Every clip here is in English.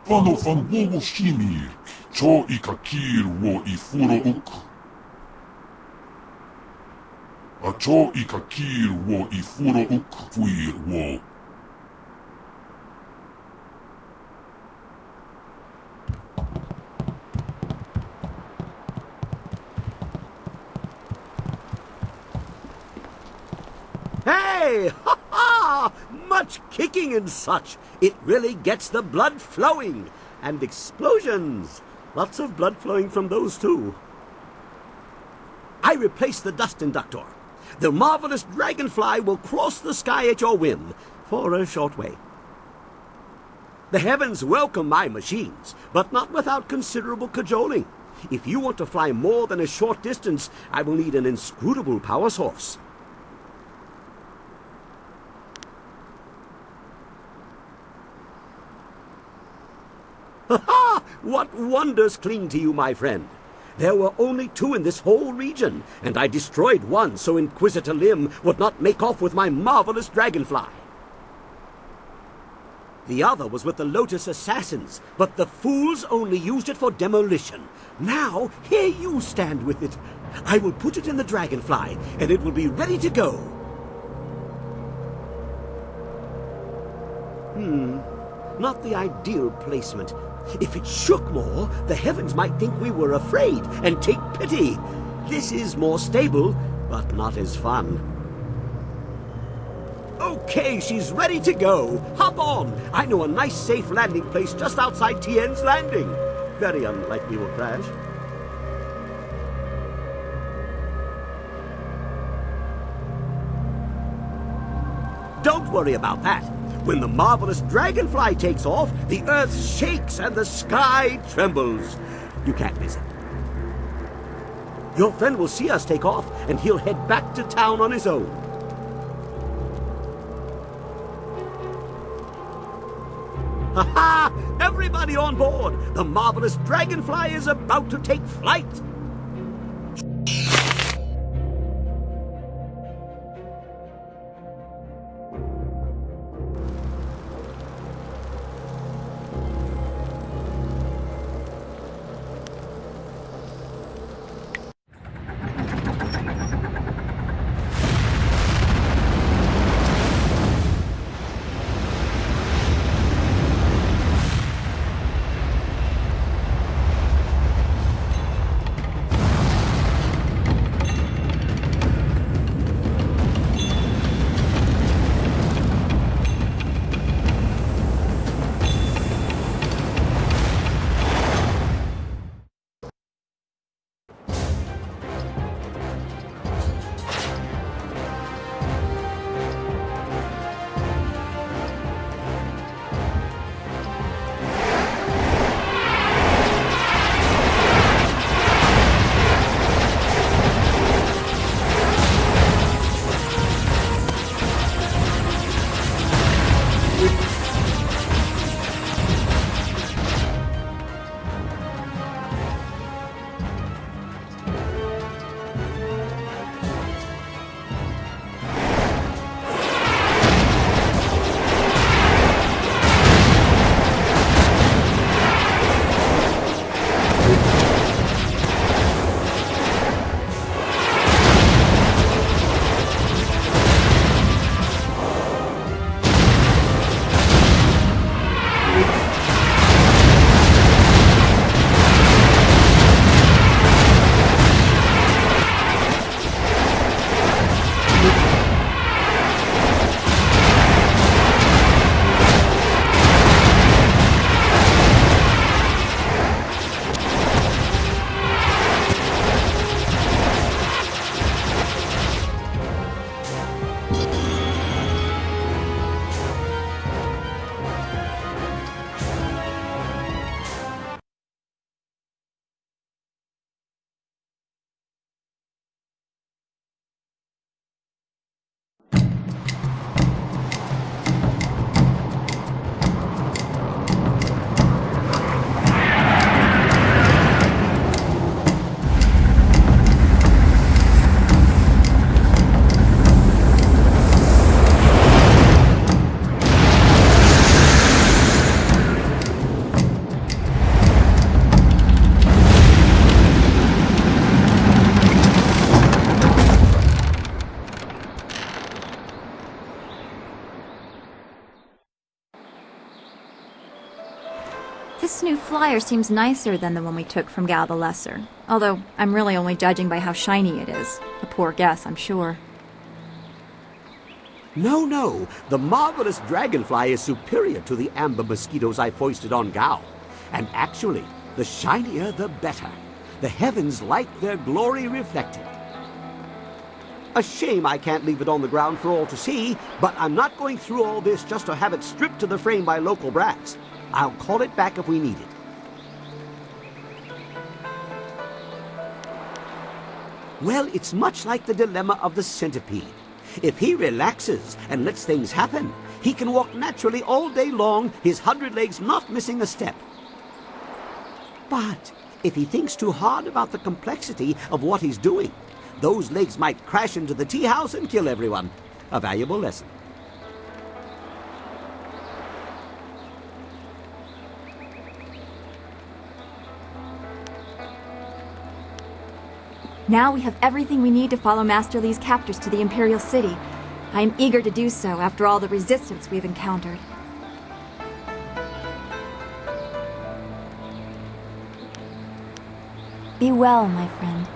фанбовущими, чо и какир во и фуроук. А чо и какир во и фуроук фуир во. Hey! Ha ha! Much kicking and such. It really gets the blood flowing. And explosions. Lots of blood flowing from those too. I replaced the dust inductor. The marvelous dragonfly will cross the sky at your whim for a short way. The heavens welcome my machines, but not without considerable cajoling. If you want to fly more than a short distance, I will need an inscrutable power source. Ha ha! What wonders cling to you, my friend? There were only 2 in this whole region, and I destroyed one so Inquisitor Lim would not make off with my marvelous dragonfly. The other was with the Lotus Assassins, but the fools only used it for demolition. Now, here you stand with it. I will put it in the dragonfly, and it will be ready to go. Not the ideal placement. If it shook more, the heavens might think we were afraid and take pity. This is more stable, but not as fun. Okay, she's ready to go. Hop on. I know a nice safe landing place just outside Tien's Landing. Very unlikely we'll crash. Don't worry about that. When the marvelous dragonfly takes off, the earth shakes and the sky trembles. You can't miss it. Your friend will see us take off, and he'll head back to town on his own. Ha-ha! Everybody on board! The marvelous dragonfly is about to take flight! This new flyer seems nicer than the one we took from Gal the Lesser. Although, I'm really only judging by how shiny it is. A poor guess, I'm sure. No. The marvelous dragonfly is superior to the amber mosquitoes I foisted on Gao. And actually, the shinier the better. The heavens like their glory reflected. A shame I can't leave it on the ground for all to see, but I'm not going through all this just to have it stripped to the frame by local brats. I'll call it back if we need it. Well, it's much like the dilemma of the centipede. If he relaxes and lets things happen, he can walk naturally all day long, his 100 legs not missing a step. But if he thinks too hard about the complexity of what he's doing, those legs might crash into the tea house and kill everyone. A valuable lesson. Now we have everything we need to follow Master Li's captors to the Imperial City. I am eager to do so after all the resistance we've encountered. Be well, my friend.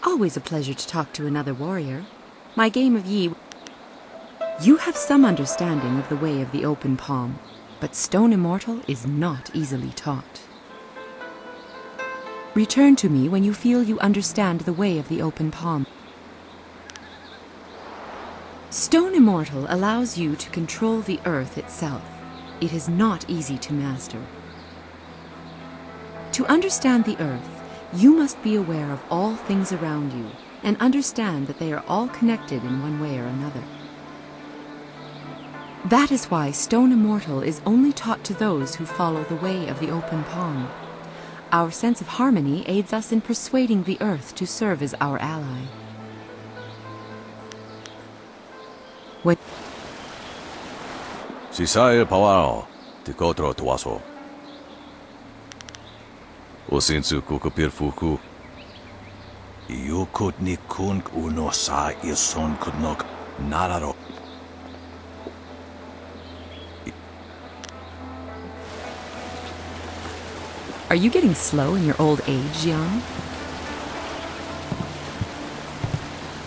Always a pleasure to talk to another warrior. My game of Yi... You have some understanding of the way of the open palm, but Stone Immortal is not easily taught. Return to me when you feel you understand the way of the open palm. Stone Immortal allows you to control the earth itself. It is not easy to master. To understand the earth, you must be aware of all things around you and understand that they are all connected in one way or another. That is why Stone Immortal is only taught to those who follow the way of the open palm. Our sense of harmony aids us in persuading the earth to serve as our ally. When Sisaya Pawao, Tikotro Tuaso. Osinsu Kukupirfuku. Yukutni Kunk Unosa Ison Kudnok Nararo. Are you getting slow in your old age, Jan?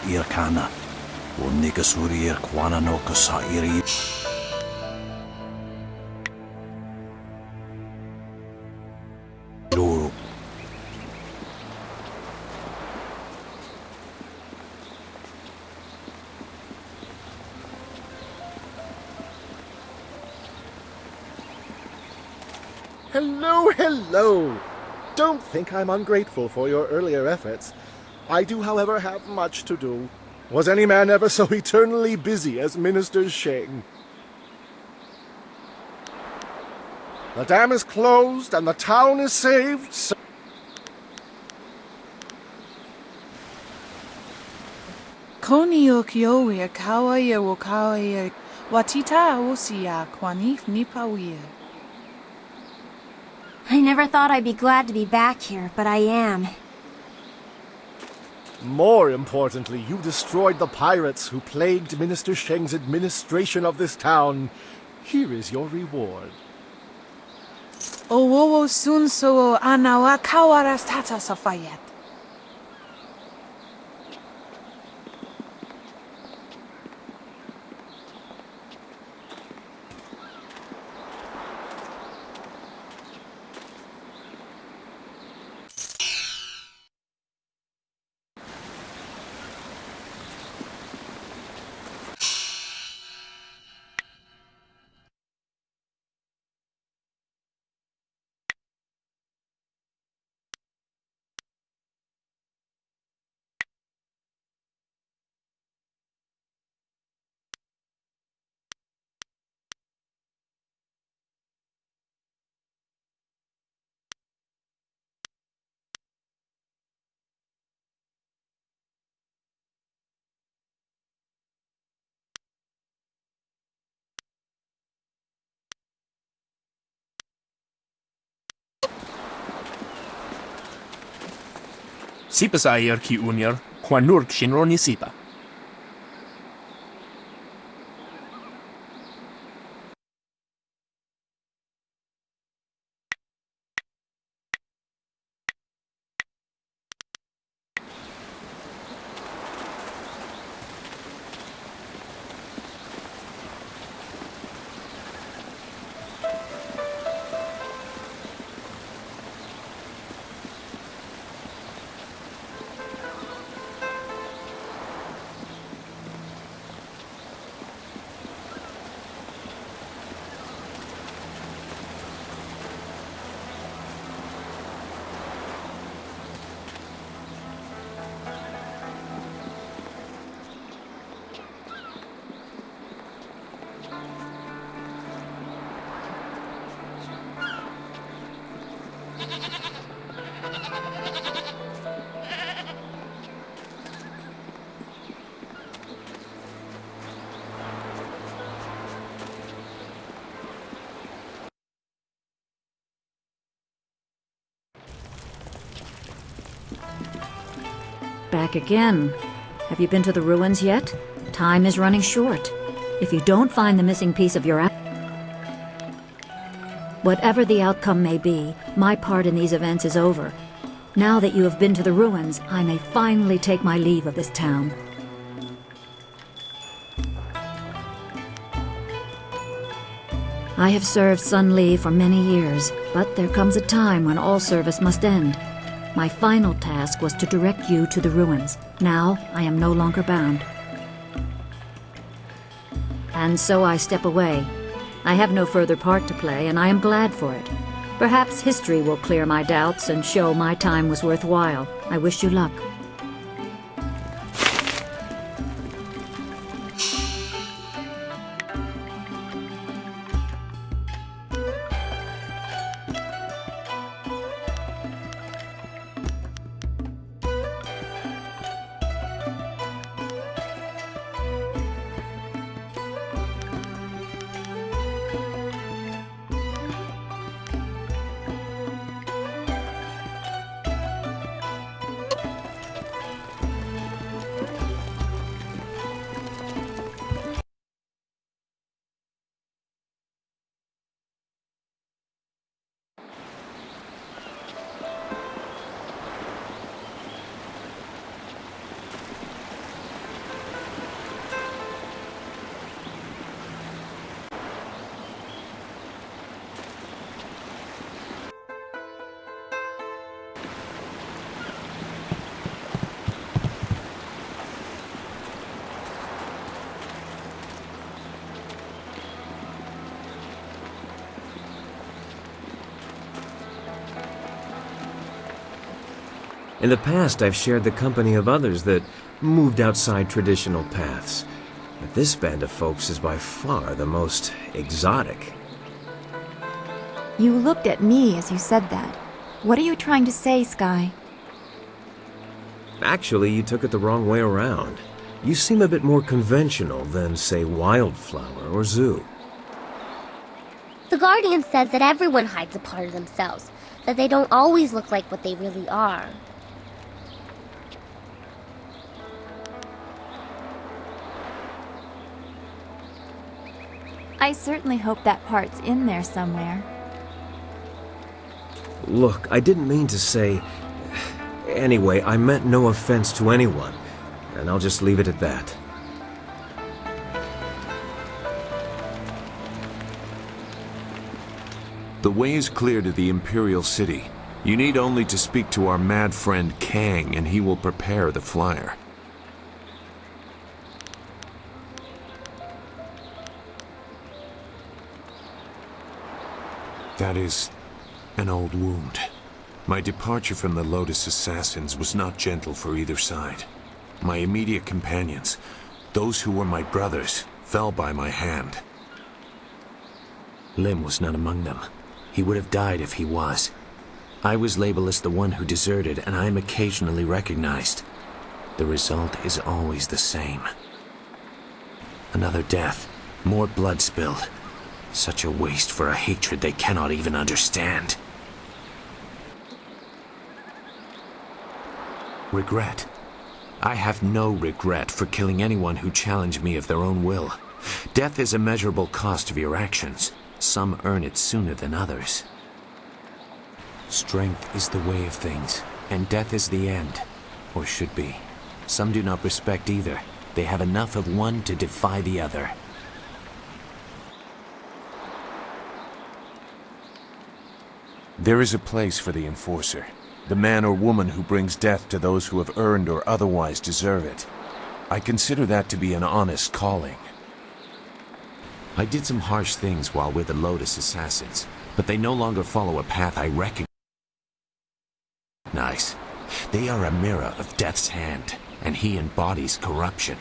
Irkana. Unika surir kwana no kasairi. Loro. Hello, hello! Don't think I'm ungrateful for your earlier efforts. I do, however, have much to do. Was any man ever so eternally busy as Minister Sheng? The dam is closed and the town is saved, so... Koni o kioia kawaia o kawaia watita osia kwanif nipawia. I never thought I'd be glad to be back here, but I am. More importantly, you destroyed the pirates who plagued Minister Sheng's administration of this town. Here is your reward. O wowo sun so anawa kawaras tata safayet. Sipa sa ayer ki unyer, kwanurk shinroni sipa. Back again. Have you been to the ruins yet? Time is running short. If you don't find the missing piece of your whatever the outcome may be, my part in these events is over. Now that you have been to the ruins, I may finally take my leave of this town. I have served Sun Li for many years, but there comes a time when all service must end. My final task was to direct you to the ruins. Now, I am no longer bound. And so I step away. I have no further part to play, and I am glad for it. Perhaps history will clear my doubts and show my time was worthwhile. I wish you luck. In the past, I've shared the company of others that moved outside traditional paths. But this band of folks is by far the most exotic. You looked at me as you said that. What are you trying to say, Sky? Actually, you took it the wrong way around. You seem a bit more conventional than, say, Wildflower or Zoo. The Guardian says that everyone hides a part of themselves, that they don't always look like what they really are. I certainly hope that part's in there somewhere. Look, I didn't mean to say... Anyway, I meant no offense to anyone, and I'll just leave it at that. The way is clear to the Imperial City. You need only to speak to our mad friend Kang, and he will prepare the flyer. That is an old wound. My departure from the Lotus Assassins was not gentle for either side. My immediate companions, those who were my brothers, fell by my hand. Lim was not among them. He would have died if he was. I was labeled as the one who deserted, and I am occasionally recognized. The result is always the same. Another death, more blood spilled. Such a waste for a hatred they cannot even understand. Regret. I have no regret for killing anyone who challenged me of their own will. Death is a measurable cost of your actions. Some earn it sooner than others. Strength is the way of things, and death is the end, or should be. Some do not respect either. They have enough of one to defy the other. There is a place for the enforcer. The man or woman who brings death to those who have earned or otherwise deserve it. I consider that to be an honest calling. I did some harsh things while with the Lotus Assassins, but they no longer follow a path I recognize. They are a mirror of Death's hand, and he embodies corruption.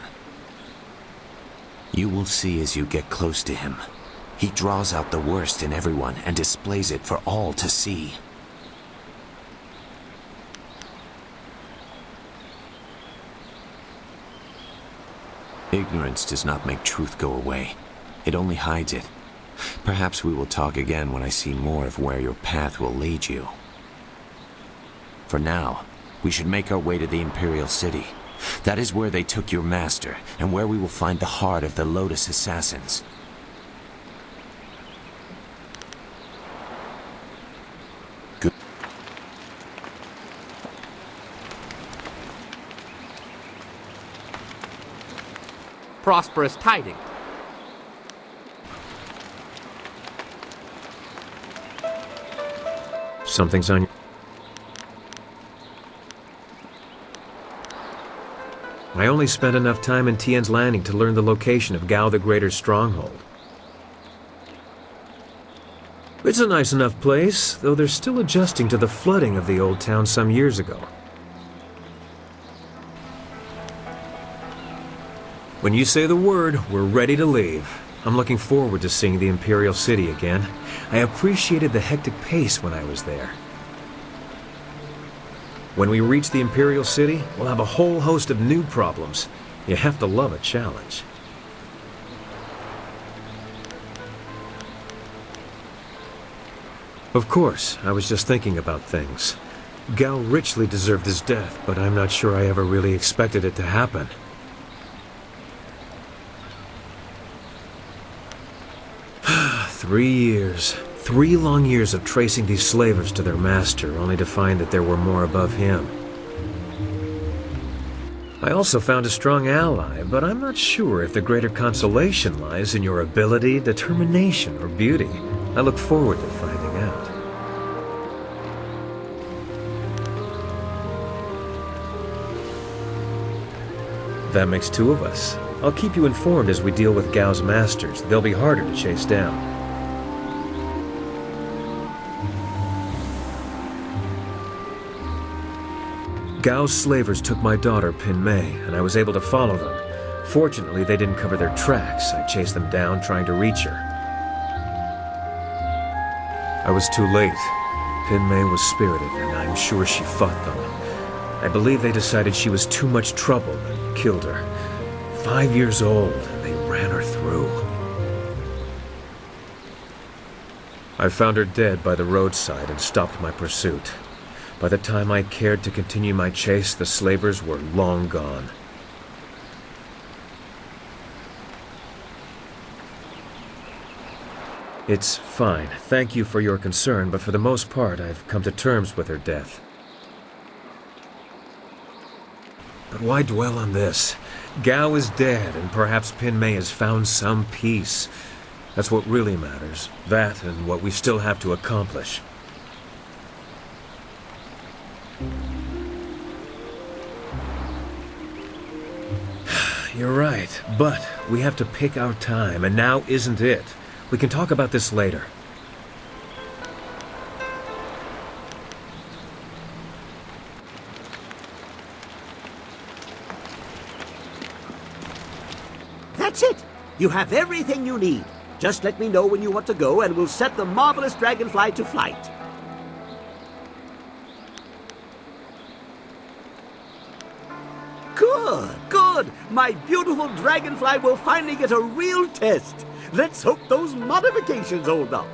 You will see as you get close to him. He draws out the worst in everyone and displays it for all to see. Ignorance does not make truth go away. It only hides it. Perhaps we will talk again when I see more of where your path will lead you. For now, we should make our way to the Imperial City. That is where they took your master, and where we will find the heart of the Lotus Assassins. Good. Prosperous tidings. Something's on... I only spent enough time in Tien's Landing to learn the location of Gao the Greater's stronghold. It's a nice enough place, though they're still adjusting to the flooding of the old town some years ago. When you say the word, we're ready to leave. I'm looking forward to seeing the Imperial City again. I appreciated the hectic pace when I was there. When we reach the Imperial City, we'll have a whole host of new problems. You have to love a challenge. Of course, I was just thinking about things. Gao richly deserved his death, but I'm not sure I ever really expected it to happen. Three long years of tracing these slavers to their master, only to find that there were more above him. I also found a strong ally, but I'm not sure if the greater consolation lies in your ability, determination, or beauty. I look forward to finding out. That makes two of us. I'll keep you informed as we deal with Gao's masters. They'll be harder to chase down. Gao's slavers took my daughter, Pin Mei, and I was able to follow them. Fortunately, they didn't cover their tracks. I chased them down, trying to reach her. I was too late. Pin Mei was spirited, and I'm sure she fought them. I believe they decided she was too much trouble and killed her. 5 years old, and they ran her through. I found her dead by the roadside and stopped my pursuit. By the time I cared to continue my chase, the slavers were long gone. It's fine. Thank you for your concern, but for the most part, I've come to terms with her death. But why dwell on this? Gao is dead, and perhaps Pin Mei has found some peace. That's what really matters. That and what we still have to accomplish. You're right, but we have to pick our time, and now isn't it. We can talk about this later. That's it! You have everything you need. Just let me know when you want to go, and we'll set the marvelous dragonfly to flight. Good, good! My beautiful dragonfly will finally get a real test. Let's hope those modifications hold up.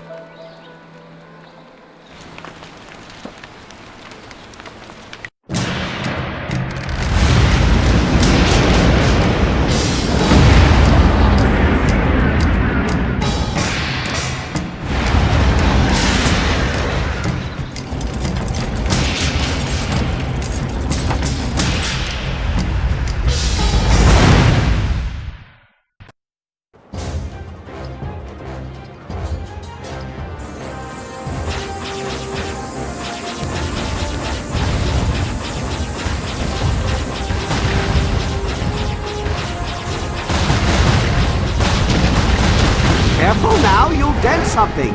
Careful now, you'll dent something.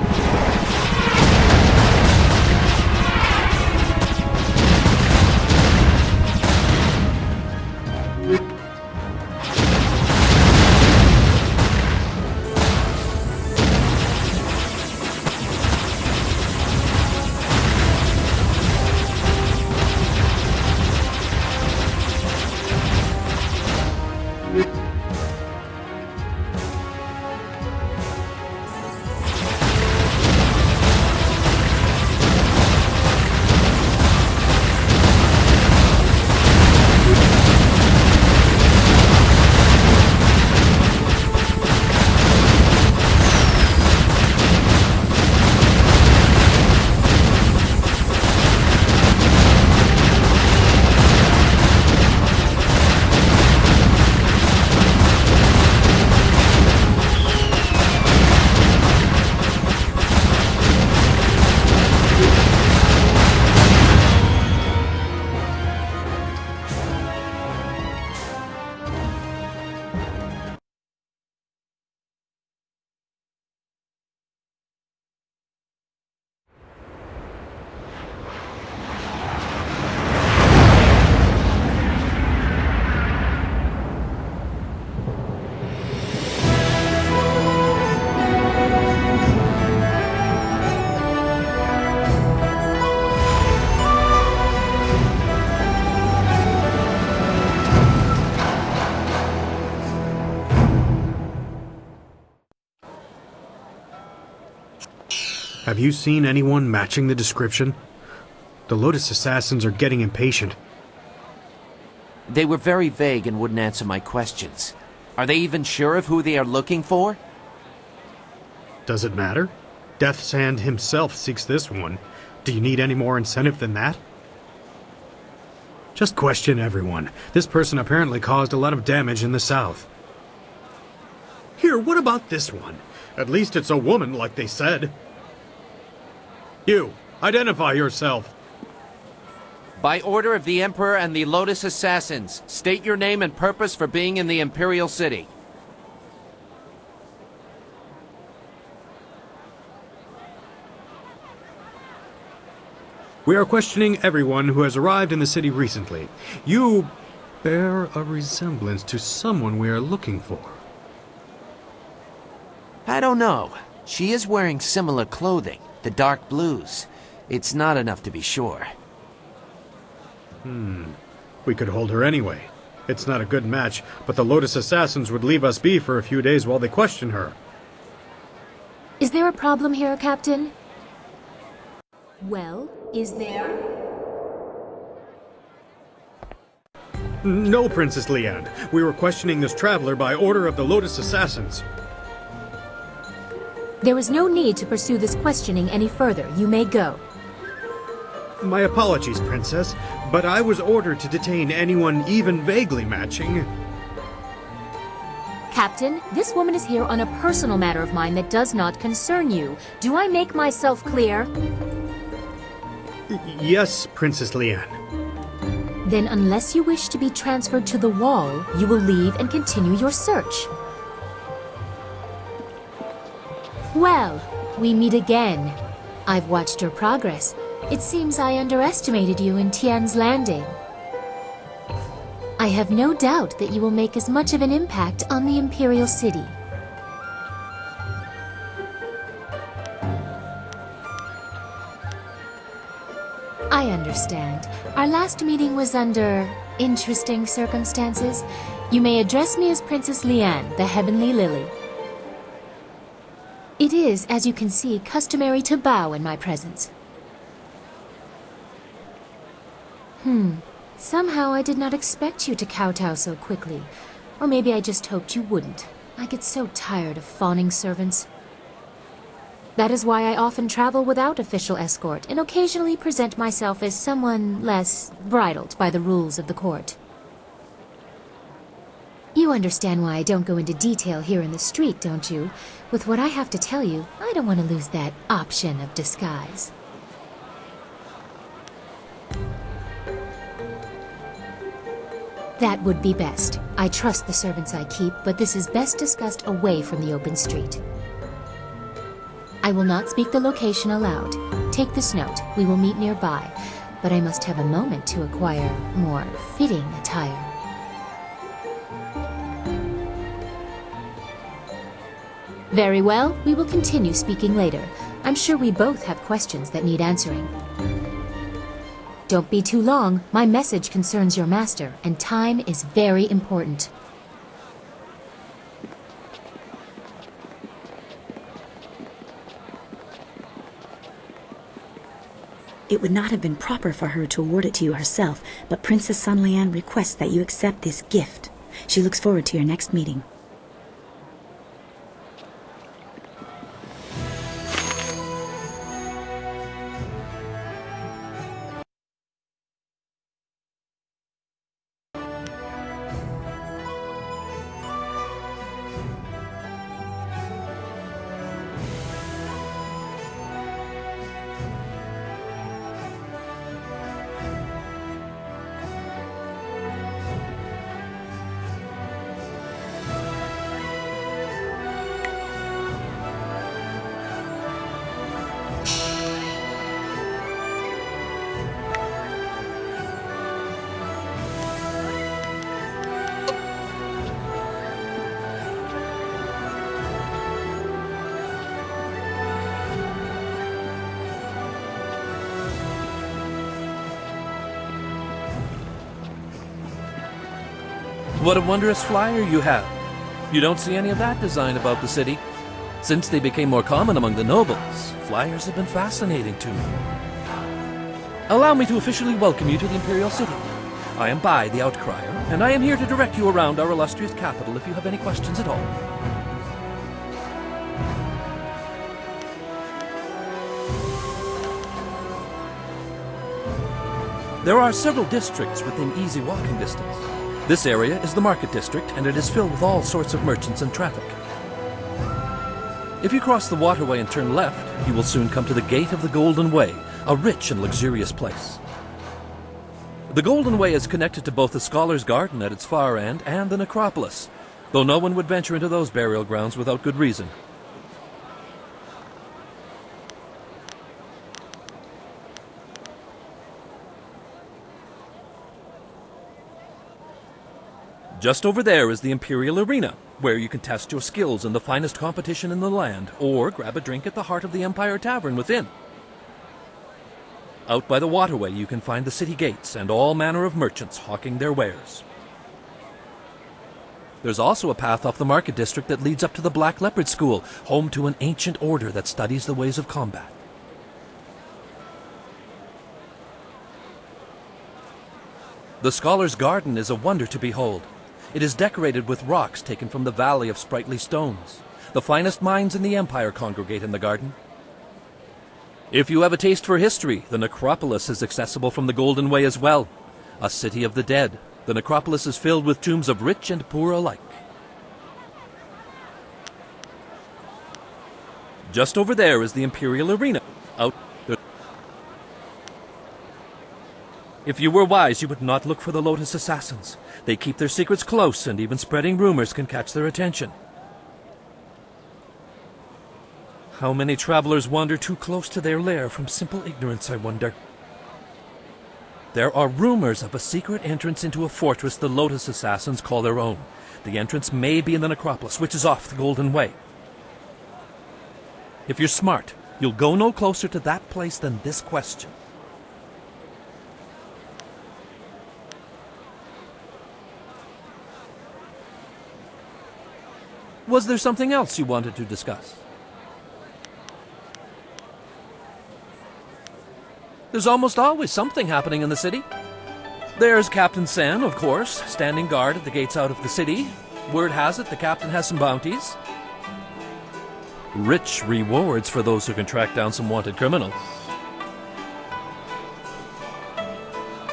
Have you seen anyone matching the description? The Lotus Assassins are getting impatient. They were very vague and wouldn't answer my questions. Are they even sure of who they are looking for? Does it matter? Death's Hand himself seeks this one. Do you need any more incentive than that? Just question everyone. This person apparently caused a lot of damage in the south. Here, what about this one? At least it's a woman, like they said. You, identify yourself. By order of the Emperor and the Lotus Assassins, state your name and purpose for being in the Imperial City. We are questioning everyone who has arrived in the city recently. You bear a resemblance to someone we are looking for. I don't know. She is wearing similar clothing, the dark blues. It's not enough to be sure. We could hold her anyway. It's not a good match, but the Lotus Assassins would leave us be for a few days while they question her. Is there a problem here, Captain? Well, is there? No, Princess Leanne. We were questioning this traveler by order of the Lotus Assassins. There is no need to pursue this questioning any further. You may go. My apologies, Princess, but I was ordered to detain anyone even vaguely matching. Captain, this woman is here on a personal matter of mine that does not concern you. Do I make myself clear? Yes, Princess Leanne. Then unless you wish to be transferred to the wall, you will leave and continue your search. Well, we meet again. I've watched your progress. It seems I underestimated you in Tian's Landing. I have no doubt that you will make as much of an impact on the Imperial City. I understand. Our last meeting was under interesting circumstances. You may address me as Princess Leanne, the Heavenly Lily. It is, as you can see, customary to bow in my presence. Somehow I did not expect you to kowtow so quickly. Or maybe I just hoped you wouldn't. I get so tired of fawning servants. That is why I often travel without official escort and occasionally present myself as someone less bridled by the rules of the court. You understand why I don't go into detail here in the street, don't you? With what I have to tell you, I don't want to lose that option of disguise. That would be best. I trust the servants I keep, but this is best discussed away from the open street. I will not speak the location aloud. Take this note. We will meet nearby, but I must have a moment to acquire more fitting attire. Very well, we will continue speaking later. I'm sure we both have questions that need answering. Don't be too long. My message concerns your master, and time is very important. It would not have been proper for her to award it to you herself, but Princess Sun Lian requests that you accept this gift. She looks forward to your next meeting. What a wondrous flyer you have. You don't see any of that design about the city. Since they became more common among the nobles, flyers have been fascinating to me. Allow me to officially welcome you to the Imperial City. I am Bai, the Outcrier, and I am here to direct you around our illustrious capital if you have any questions at all. There are several districts within easy walking distance. This area is the market district, and it is filled with all sorts of merchants and traffic. If you cross the waterway and turn left, you will soon come to the Gate of the Golden Way, a rich and luxurious place. The Golden Way is connected to both the Scholar's Garden at its far end and the Necropolis, though no one would venture into those burial grounds without good reason. Just over there is the Imperial Arena, where you can test your skills in the finest competition in the land, or grab a drink at the heart of the Empire Tavern within. Out by the waterway you can find the city gates and all manner of merchants hawking their wares. There's also a path off the market district that leads up to the Black Leopard School, home to an ancient order that studies the ways of combat. The Scholar's Garden is a wonder to behold. It is decorated with rocks taken from the Valley of Sprightly Stones. The finest minds in the Empire congregate in the garden. If you have a taste for history, the necropolis is accessible from the Golden Way as well. A city of the dead, the necropolis is filled with tombs of rich and poor alike. Just over there is the Imperial Arena. Out there. If you were wise, you would not look for the Lotus Assassins. They keep their secrets close, and even spreading rumors can catch their attention. How many travelers wander too close to their lair from simple ignorance, I wonder? There are rumors of a secret entrance into a fortress the Lotus Assassins call their own. The entrance may be in the necropolis, which is off the Golden Way. If you're smart, you'll go no closer to that place than this question. Was there something else you wanted to discuss? There's almost always something happening in the city. There's Captain San, of course, standing guard at the gates out of the city. Word has it the captain has some bounties. Rich rewards for those who can track down some wanted criminals.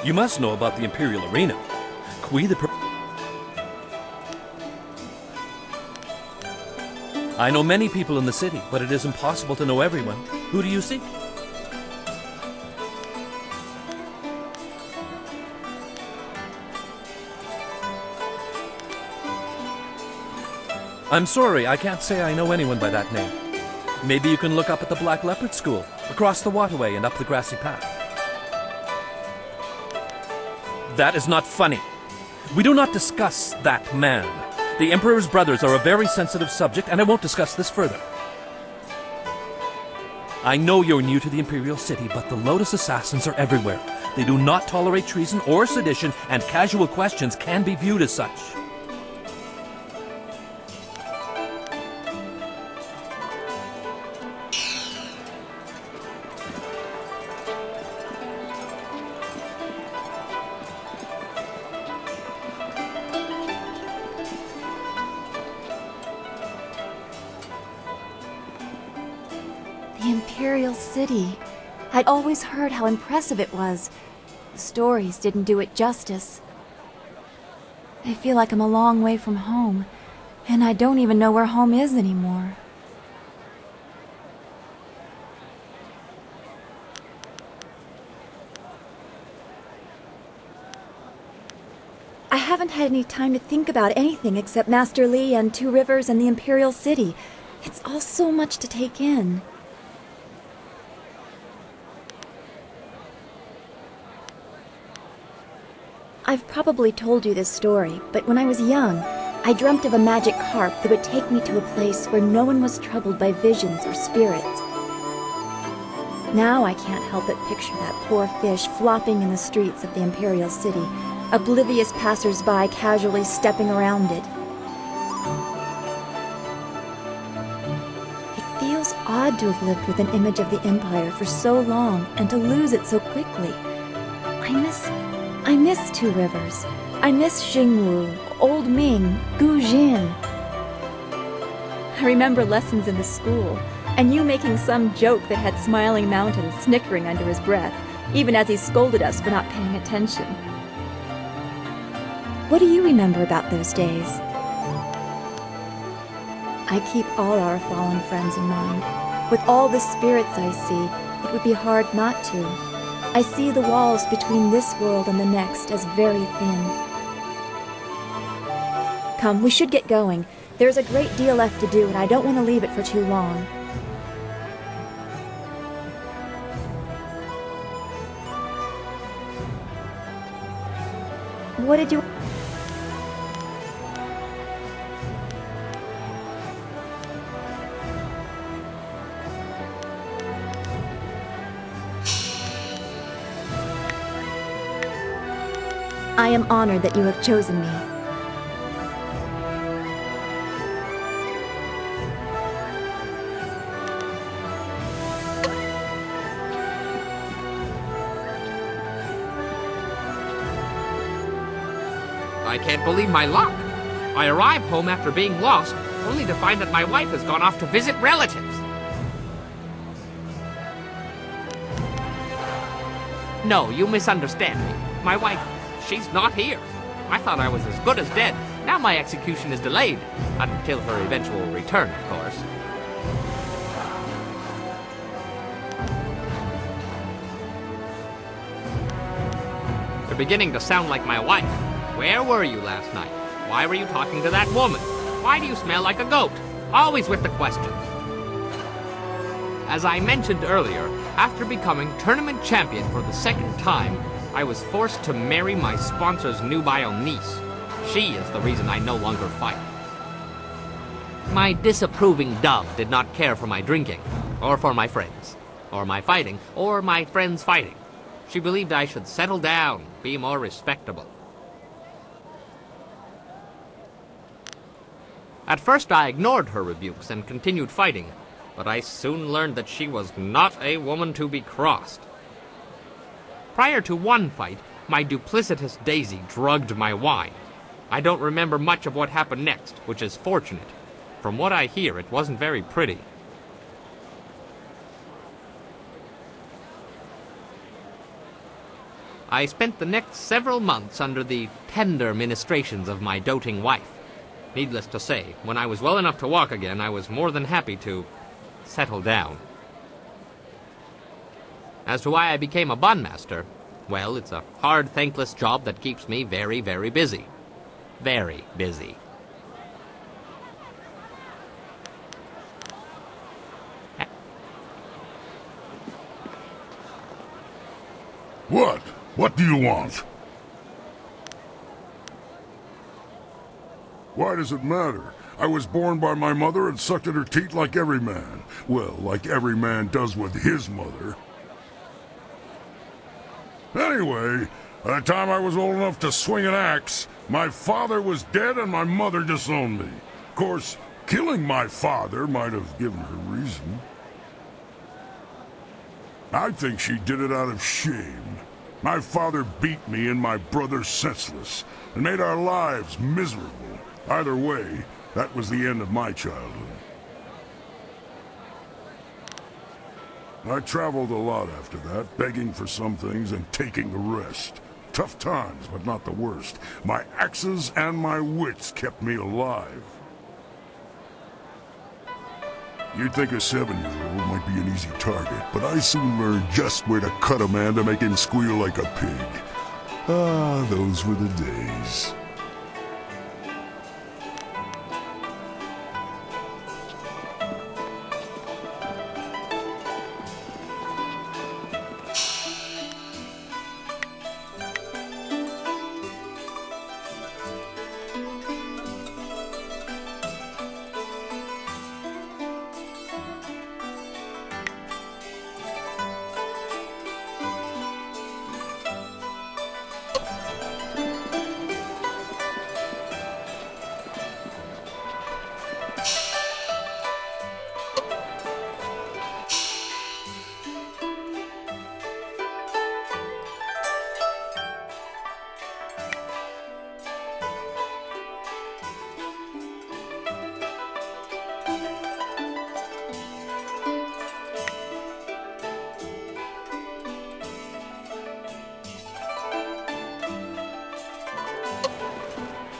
You must know about the Imperial Arena. I know many people in the city, but it is impossible to know everyone. Who do you seek? I'm sorry, I can't say I know anyone by that name. Maybe you can look up at the Black Leopard School, across the waterway and up the grassy path. That is not funny. We do not discuss that man. The Emperor's brothers are a very sensitive subject, and I won't discuss this further. I know you're new to the Imperial City, but the Lotus Assassins are everywhere. They do not tolerate treason or sedition, and casual questions can be viewed as such. Imperial City. I'd always heard how impressive it was. The stories didn't do it justice. I feel like I'm a long way from home, and I don't even know where home is anymore. I haven't had any time to think about anything except Master Li and Two Rivers and the Imperial City. It's all so much to take in. I've probably told you this story, but when I was young, I dreamt of a magic harp that would take me to a place where no one was troubled by visions or spirits. Now I can't help but picture that poor fish flopping in the streets of the Imperial City, oblivious passers-by casually stepping around it. It feels odd to have lived with an image of the Empire for so long and to lose it so quickly. I miss Two Rivers. I miss Xingwu, Old Ming, Gu Jin. I remember lessons in the school, and you making some joke that had Smiling Mountain snickering under his breath, even as he scolded us for not paying attention. What do you remember about those days? I keep all our fallen friends in mind. With all the spirits I see, it would be hard not to. I see the walls between this world and the next as very thin. Come, we should get going. There's a great deal left to do, and I don't want to leave it for too long. What did you... I am honored that you have chosen me. I can't believe my luck. I arrive home after being lost, only to find that my wife has gone off to visit relatives. No, you misunderstand me. My wife, she's not here. I thought I was as good as dead. Now my execution is delayed. Until her eventual return, of course. You're beginning to sound like my wife. Where were you last night? Why were you talking to that woman? Why do you smell like a goat? Always with the questions. As I mentioned earlier, after becoming tournament champion for the second time, I was forced to marry my sponsor's nubile niece. She is the reason I no longer fight. My disapproving dove did not care for my drinking, or for my friends, or my fighting, or my friends fighting. She believed I should settle down, be more respectable. At first I ignored her rebukes and continued fighting, but I soon learned that she was not a woman to be crossed. Prior to one fight, my duplicitous Daisy drugged my wine. I don't remember much of what happened next, which is fortunate. From what I hear, it wasn't very pretty. I spent the next several months under the tender ministrations of my doting wife. Needless to say, when I was well enough to walk again, I was more than happy to settle down. As to why I became a bondmaster, well, it's a hard, thankless job that keeps me very, very busy. Very busy. What? What do you want? Why does it matter? I was born by my mother and sucked at her teat like every man. Well, like every man does with his mother. Anyway, by the time I was old enough to swing an axe, my father was dead and my mother disowned me. Of course, killing my father might have given her reason. I think she did it out of shame. My father beat me and my brother senseless, and made our lives miserable. Either way, that was the end of my childhood. I traveled a lot after that, begging for some things and taking the rest. Tough times, but not the worst. My axes and my wits kept me alive. You'd think a 7-year-old might be an easy target, but I soon learned just where to cut a man to make him squeal like a pig. Ah, those were the days.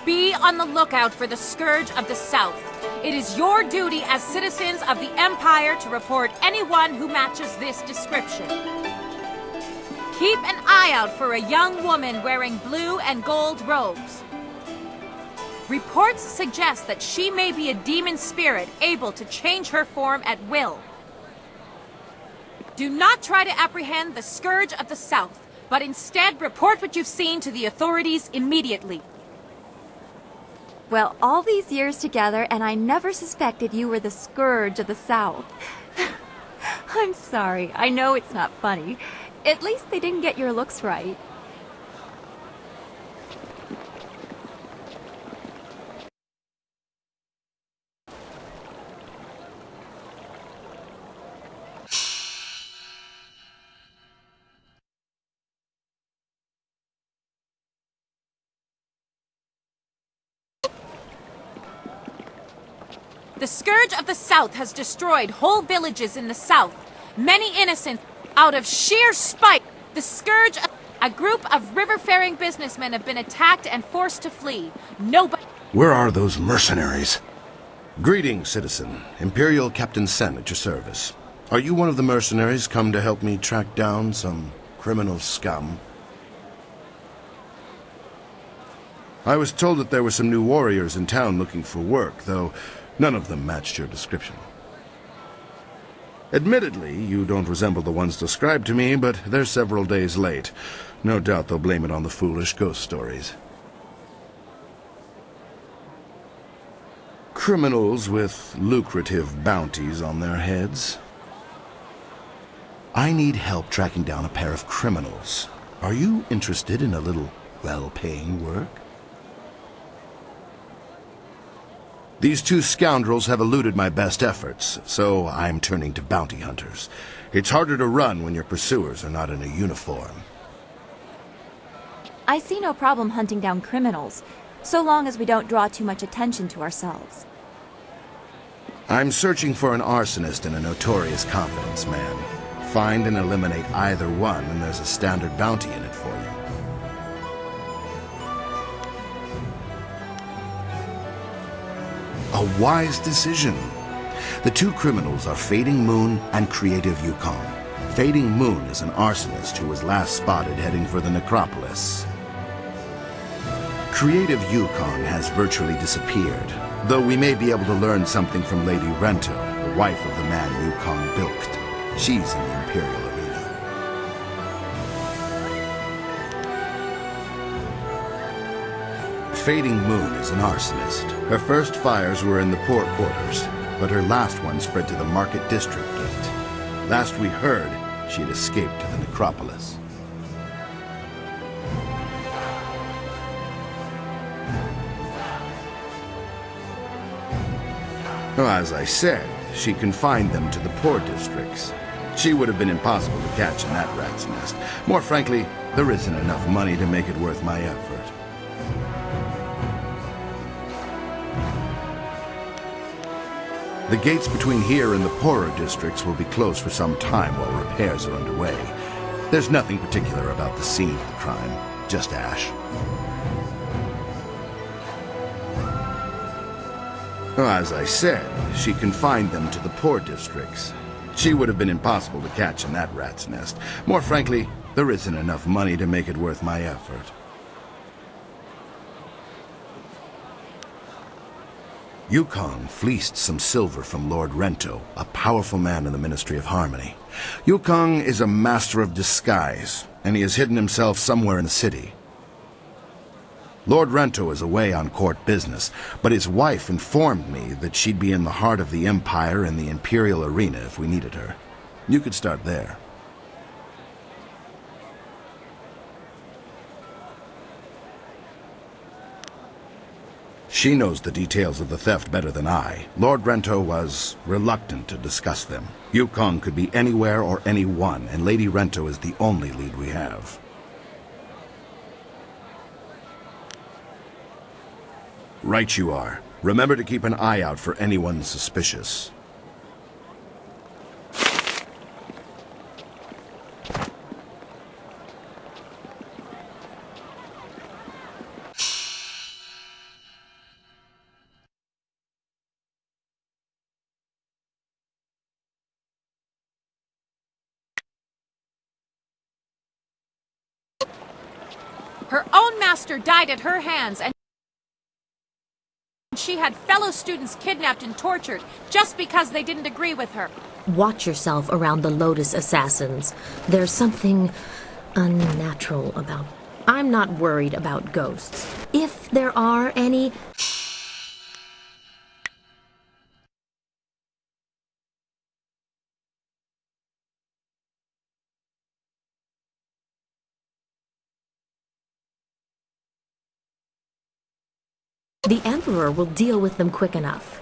Be on the lookout for the Scourge of the South. It is your duty as citizens of the Empire to report anyone who matches this description. Keep an eye out for a young woman wearing blue and gold robes. Reports suggest that she may be a demon spirit able to change her form at will. Do not try to apprehend the Scourge of the South, but instead report what you've seen to the authorities immediately. Well, all these years together, and I never suspected you were the Scourge of the South. I'm sorry. I know it's not funny. At least they didn't get your looks right. The Scourge of the South has destroyed whole villages in the south. Many innocents, out of sheer spite. The Scourge of... A group of river-faring businessmen have been attacked and forced to flee. Nobody... Where are those mercenaries? Greetings, citizen. Imperial Captain Sen at your service. Are you one of the mercenaries come to help me track down some criminal scum? I was told that there were some new warriors in town looking for work, though none of them matched your description. Admittedly, you don't resemble the ones described to me, but they're several days late. No doubt they'll blame it on the foolish ghost stories. Criminals with lucrative bounties on their heads. I need help tracking down a pair of criminals. Are you interested in a little well-paying work? These two scoundrels have eluded my best efforts, so I'm turning to bounty hunters. It's harder to run when your pursuers are not in a uniform. I see no problem hunting down criminals, so long as we don't draw too much attention to ourselves. I'm searching for an arsonist and a notorious confidence man. Find and eliminate either one, and there's a standard bounty in it for you. A wise decision. The two criminals are Fading Moon and Creative Yukon. Fading Moon is an arsonist who was last spotted heading for the necropolis. Creative Yukon has virtually disappeared, though we may be able to learn something from Lady Rento, the wife of the man Yukon bilked. She's in the Imperial Arena. Fading Moon is an arsonist. Her first fires were in the poor quarters, but her last one spread to the Market District Gate. Last we heard, she had escaped to the necropolis. As I said, she confined them to the poor districts. She would have been impossible to catch in that rat's nest. More frankly, there isn't enough money to make it worth my effort. The gates between here and the poorer districts will be closed for some time while repairs are underway. There's nothing particular about the scene of the crime, just ash. As I said, she confined them to the poor districts. She would have been impossible to catch in that rat's nest. More frankly, there isn't enough money to make it worth my effort. Yukon fleeced some silver from Lord Rento, a powerful man in the Ministry of Harmony. Yukon is a master of disguise, and he has hidden himself somewhere in the city. Lord Rento is away on court business, but his wife informed me that she'd be in the heart of the Empire in the Imperial Arena if we needed her. You could start there. She knows the details of the theft better than I. Lord Rento was reluctant to discuss them. Yukon could be anywhere or anyone, and Lady Rento is the only lead we have. Right you are. Remember to keep an eye out for anyone suspicious. Her own master died at her hands, and she had fellow students kidnapped and tortured just because they didn't agree with her. Watch yourself around the Lotus assassins. There's something unnatural about... I'm not worried about ghosts. If there are any... The Emperor will deal with them quick enough.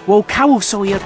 Well, Cowl Sawyer.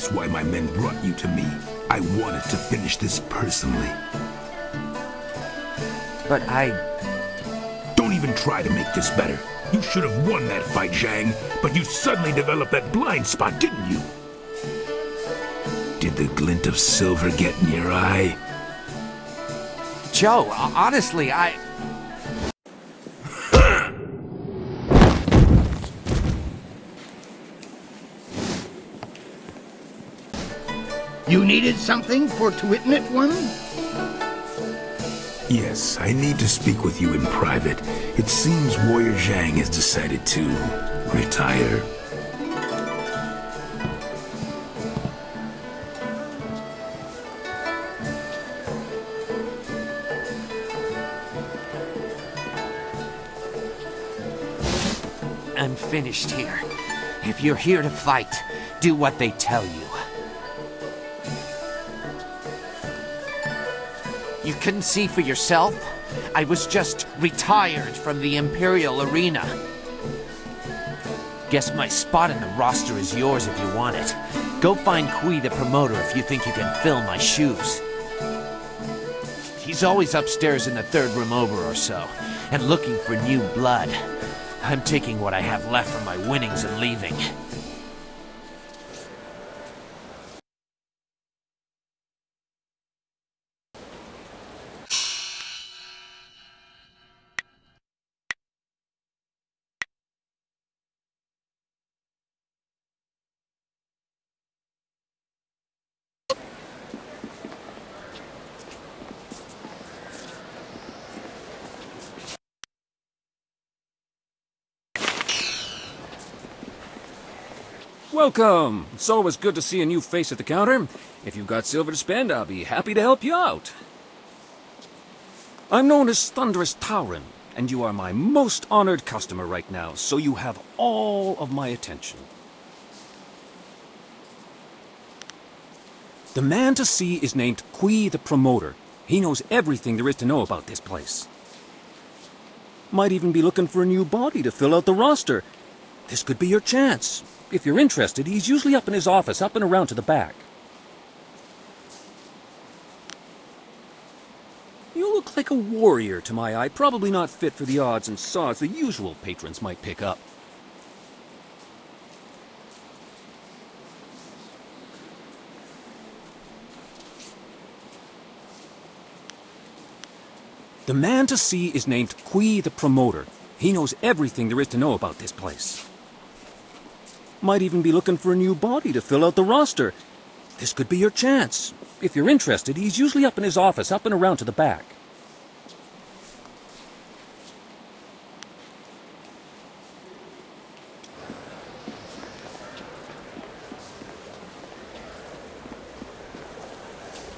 That's why my men brought you to me. I wanted to finish this personally. But Don't even try to make this better. You should have won that fight, Zhang, but you suddenly developed that blind spot, didn't you? Did the glint of silver get in your eye? Joe, honestly, You needed something for to witness one? Yes, I need to speak with you in private. It seems Warrior Zhang has decided to retire. I'm finished here. If you're here to fight, do what they tell you. You couldn't see for yourself? I was just retired from the Imperial arena. Guess my spot in the roster is yours if you want it. Go find Kui the promoter if you think you can fill my shoes. He's always upstairs in the third room over or so, and looking for new blood. I'm taking what I have left from my winnings and leaving. Welcome! It's always good to see a new face at the counter. If you've got silver to spend, I'll be happy to help you out. I'm known as Thunderous Tauren, and you are my most honored customer right now, so you have all of my attention. The man to see is named Kui the Promoter. He knows everything there is to know about this place. Might even be looking for a new body to fill out the roster. This could be your chance. If you're interested, he's usually up in his office, up and around to the back. You look like a warrior to my eye, probably not fit for the odds and sods the usual patrons might pick up. The man to see is named Kui the Promoter. He knows everything there is to know about this place. Might even be looking for a new body to fill out the roster. This could be your chance. If you're interested, he's usually up in his office, up and around to the back.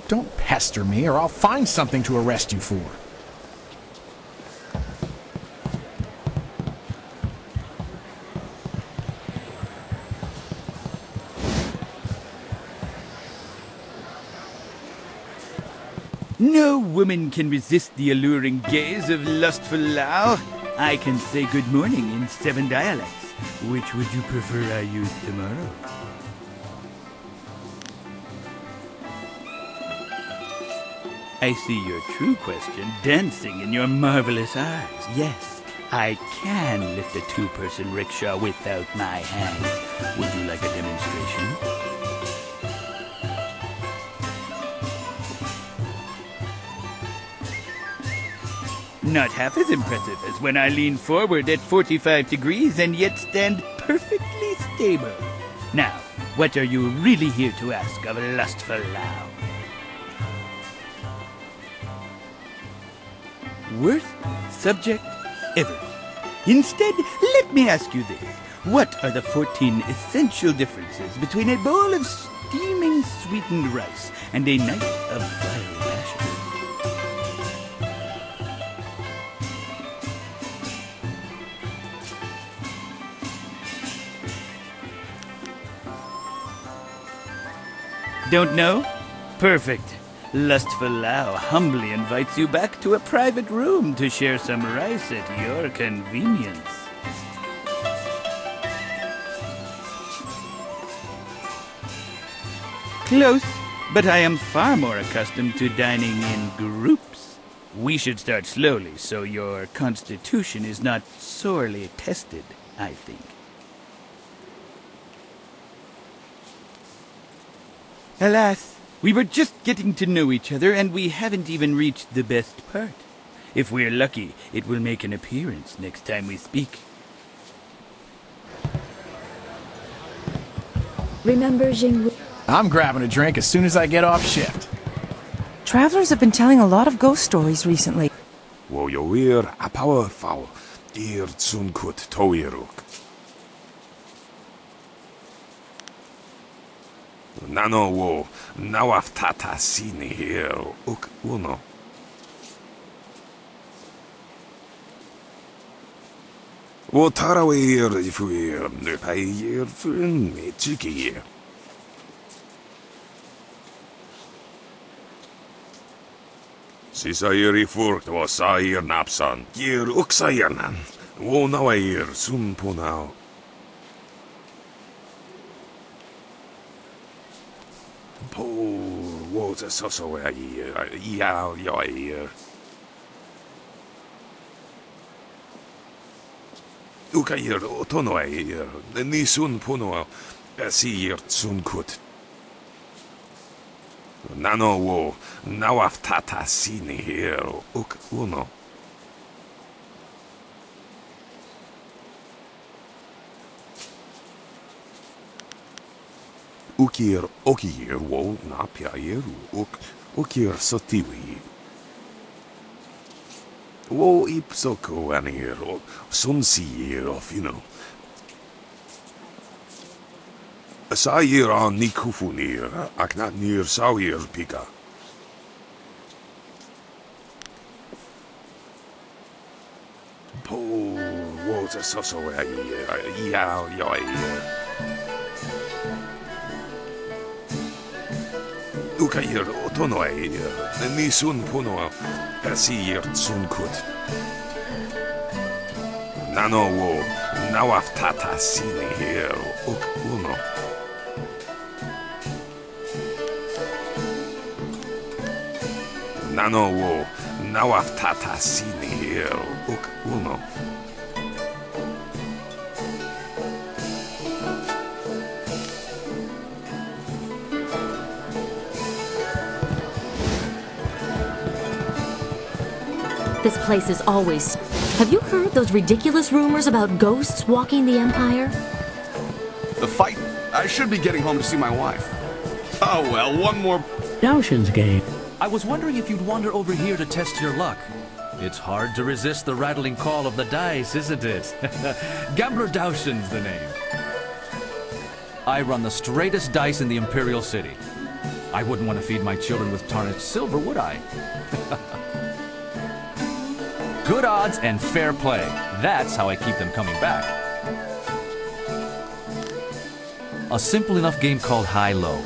Don't pester me, or I'll find something to arrest you for. No woman can resist the alluring gaze of lustful Lao. I can say good morning in 7 dialects. Which would you prefer I use tomorrow? I see your true question dancing in your marvelous eyes. Yes, I can lift a two-person rickshaw without my hands. Would you like a demonstration? Not half as impressive as when I lean forward at 45 degrees and yet stand perfectly stable. Now, what are you really here to ask of lustful Lao? Worst subject ever. Instead, let me ask you this. What are the 14 essential differences between a bowl of steaming sweetened rice and a night of fiery passion? Don't know? Perfect. Lustful Lao humbly invites you back to a private room to share some rice at your convenience. Close, but I am far more accustomed to dining in groups. We should start slowly so your constitution is not sorely tested, I think. Alas, we were just getting to know each other and we haven't even reached the best part. If we're lucky, it will make an appearance next time we speak. Remember Jingwu? I'm grabbing a drink as soon as I get off shift. Travelers have been telling a lot of ghost stories recently. Woyoir apawafau ir tsunkut toiruk. Nano wo nawaftata sini here uk uno. Wo tarawir ifuir nupayir fun mechiki. Sisayiri furkt wa sayir napsan, gir uksayernan, wo nawair sunpunao. Po wo the soso ya yair. Ukayir otonoair, ni sunpuno, asir sunkut. Nano wo nawaftata sini here uk uno. Ukir okir wo napyair ukir sotiwi. Wo ipsoko anir sunsiir ofino. Sair an nikufunir, aknat nir sauir pika. Po water soso ya. Ukayir otonoair, nisun puno, asir tsunkut. Nano wo nawaftata sini here uk uno. Nano wo nawaftata sini here uk uno. This place is always... Have you heard those ridiculous rumors about ghosts walking the Empire? The fight? I should be getting home to see my wife. Oh well, one more... Dowshin's game. I was wondering if you'd wander over here to test your luck. It's hard to resist the rattling call of the dice, isn't it? Gambler Dowshin's the name. I run the straightest dice in the Imperial City. I wouldn't want to feed my children with tarnished silver, would I? Good odds and fair play. That's how I keep them coming back. A simple enough game called High-Low.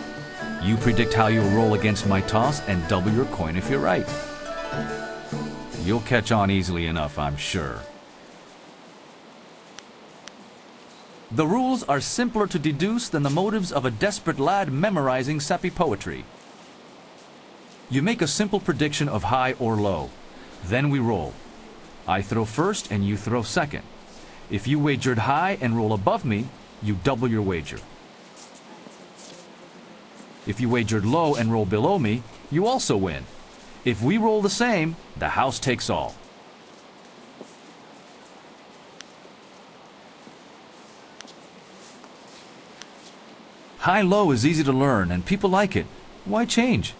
You predict how you'll roll against my toss and double your coin if you're right. You'll catch on easily enough, I'm sure. The rules are simpler to deduce than the motives of a desperate lad memorizing sappy poetry. You make a simple prediction of high or low. Then we roll. I throw first and you throw second. If you wagered high and roll above me, you double your wager. If you wagered low and roll below me, you also win. If we roll the same, the house takes all. High-low is easy to learn and people like it. Why change?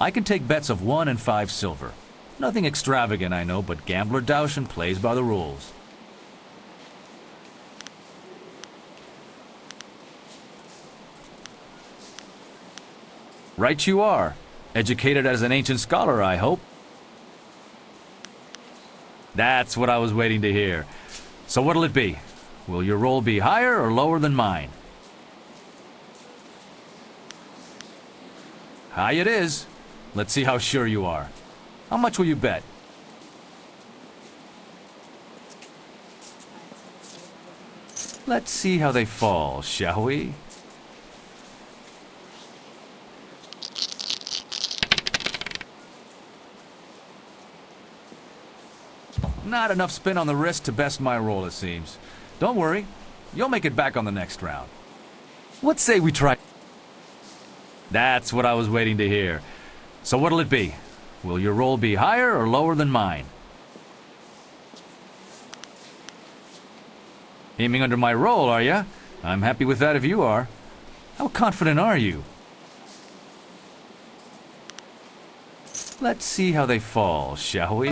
I can take bets of 1 and 5 silver. Nothing extravagant, I know, but Gambler Dowshin plays by the rules. Right you are. Educated as an ancient scholar, I hope. That's what I was waiting to hear. So what'll it be? Will your roll be higher or lower than mine? High it is. Let's see how sure you are. How much will you bet? Let's see how they fall, shall we? Not enough spin on the wrist to best my roll, it seems. Don't worry, you'll make it back on the next round. What say we try? That's what I was waiting to hear. So what'll it be? Will your roll be higher or lower than mine? Aiming under my roll, are ya? I'm happy with that if you are. How confident are you? Let's see how they fall, shall we?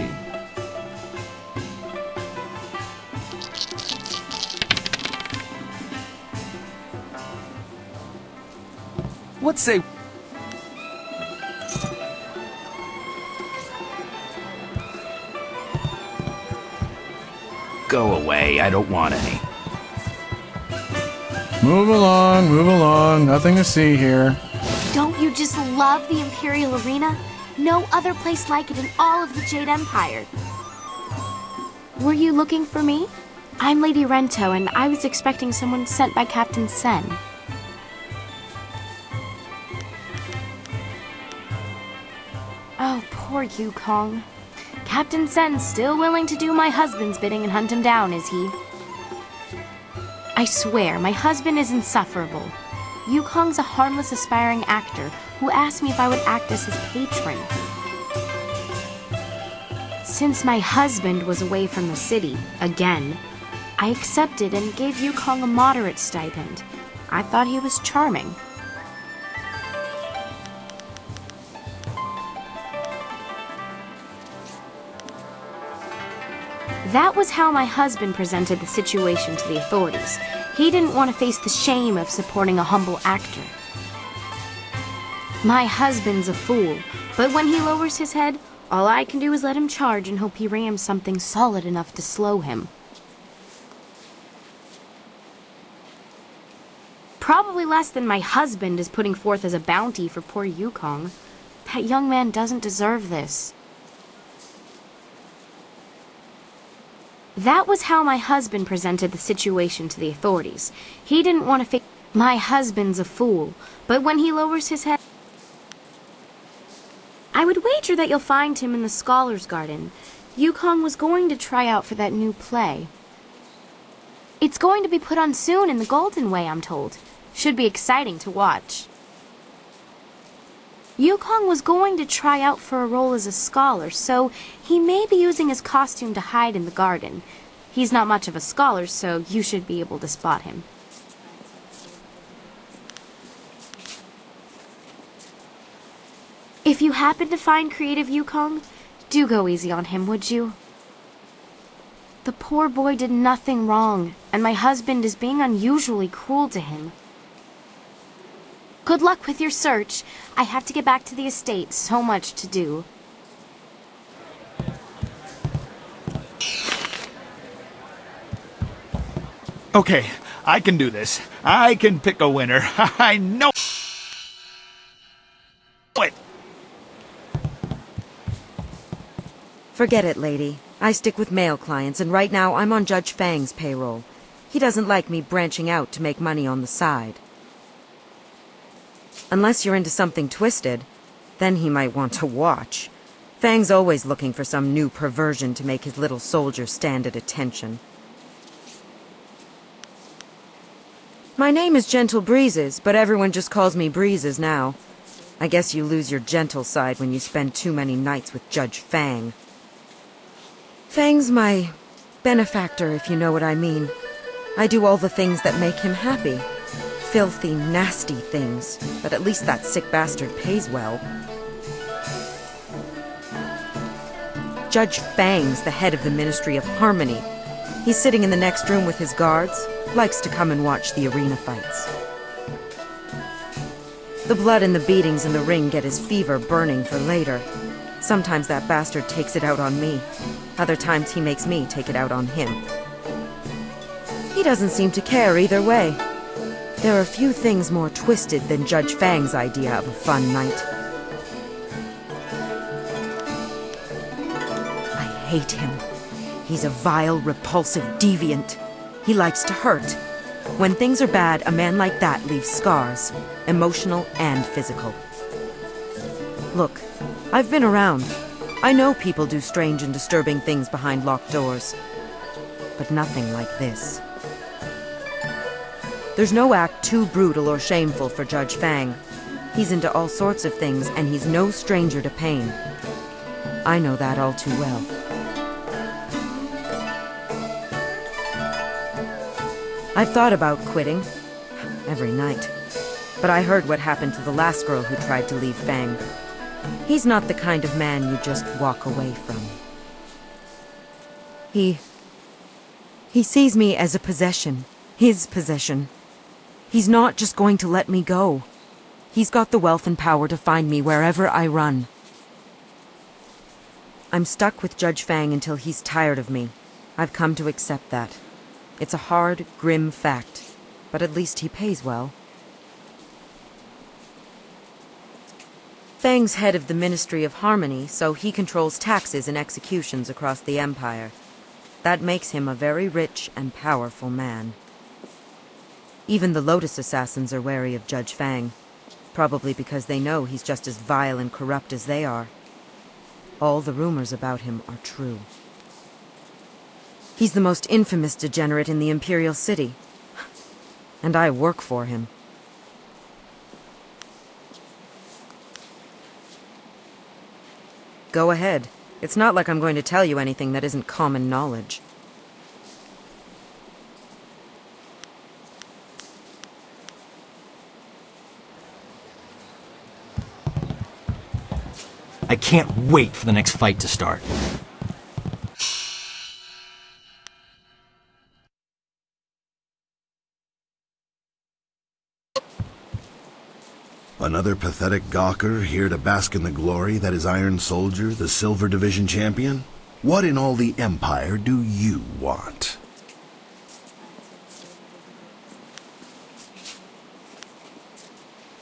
What say... Go away, I don't want any. Move along, nothing to see here. Don't you just love the Imperial Arena? No other place like it in all of the Jade Empire. Were you looking for me? I'm Lady Rento, and I was expecting someone sent by Captain Sen. Oh, poor Yukong. Captain Sen's still willing to do my husband's bidding and hunt him down, is he? I swear, my husband is insufferable. Yukong's a harmless aspiring actor who asked me if I would act as his patron. Since my husband was away from the city, again, I accepted and gave Yukong a moderate stipend. I thought he was charming. That was how my husband presented the situation to the authorities. He didn't want to face the shame of supporting a humble actor. My husband's a fool, but when he lowers his head, all I can do is let him charge and hope he rams something solid enough to slow him. Probably less than my husband is putting forth as a bounty for poor Yukong. That young man doesn't deserve this. That was how my husband presented the situation to the authorities. He didn't want to face... My husband's a fool, but when he lowers his head... I would wager that you'll find him in the Scholars' Garden. Yukong was going to try out for that new play. It's going to be put on soon in the Golden Way, I'm told. Should be exciting to watch. Yukong was going to try out for a role as a scholar, so he may be using his costume to hide in the garden. He's not much of a scholar, so you should be able to spot him. If you happen to find creative Yukong, do go easy on him, would you? The poor boy did nothing wrong, and my husband is being unusually cruel to him. Good luck with your search. I have to get back to the estate. So much to do. Okay, I can do this. I can pick a winner. I know it. Forget it, lady. I stick with male clients, and right now I'm on Judge Fang's payroll. He doesn't like me branching out to make money on the side. Unless you're into something twisted, then he might want to watch. Fang's always looking for some new perversion to make his little soldier stand at attention. My name is Gentle Breezes, but everyone just calls me Breezes now. I guess you lose your gentle side when you spend too many nights with Judge Fang. Fang's my benefactor, if you know what I mean. I do all the things that make him happy. Filthy, nasty things, but at least that sick bastard pays well. Judge Fang's the head of the Ministry of Harmony. He's sitting in the next room with his guards, likes to come and watch the arena fights. The blood and the beatings in the ring get his fever burning for later. Sometimes that bastard takes it out on me. Other times he makes me take it out on him. He doesn't seem to care either way. There are few things more twisted than Judge Fang's idea of a fun night. I hate him. He's a vile, repulsive deviant. He likes to hurt. When things are bad, a man like that leaves scars, emotional and physical. Look, I've been around. I know people do strange and disturbing things behind locked doors. But nothing like this. There's no act too brutal or shameful for Judge Fang. He's into all sorts of things, and he's no stranger to pain. I know that all too well. I've thought about quitting. Every night. But I heard what happened to the last girl who tried to leave Fang. He's not the kind of man you just walk away from. He sees me as a possession. His possession. He's not just going to let me go. He's got the wealth and power to find me wherever I run. I'm stuck with Judge Fang until he's tired of me. I've come to accept that. It's a hard, grim fact, but at least he pays well. Fang's head of the Ministry of Harmony, so he controls taxes and executions across the Empire. That makes him a very rich and powerful man. Even the Lotus Assassins are wary of Judge Fang, probably because they know he's just as vile and corrupt as they are. All the rumors about him are true. He's the most infamous degenerate in the Imperial City. And I work for him. Go ahead. It's not like I'm going to tell you anything that isn't common knowledge. I can't wait for the next fight to start. Another pathetic gawker here to bask in the glory that is Iron Soldier, the Silver Division champion? What in all the Empire do you want?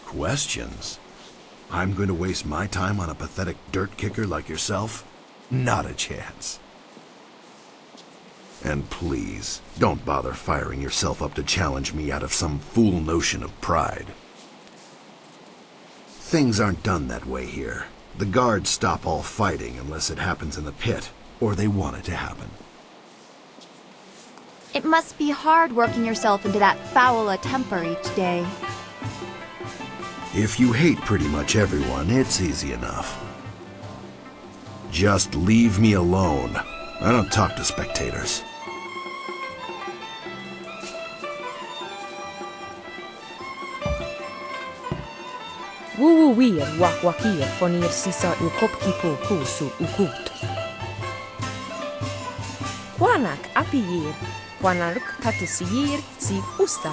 Questions? I'm going to waste my time on a pathetic dirt kicker like yourself? Not a chance. And please, don't bother firing yourself up to challenge me out of some fool notion of pride. Things aren't done that way here. The guards stop all fighting unless it happens in the pit, or they want it to happen. It must be hard working yourself into that foul a temper each day. If you hate pretty much everyone, it's easy enough. Just leave me alone. I don't talk to spectators. Wuwuir wakwakir fonir sisa ukopkipu kusu ukut. Kwanak apiyir, kwanaruk tatisir si usta.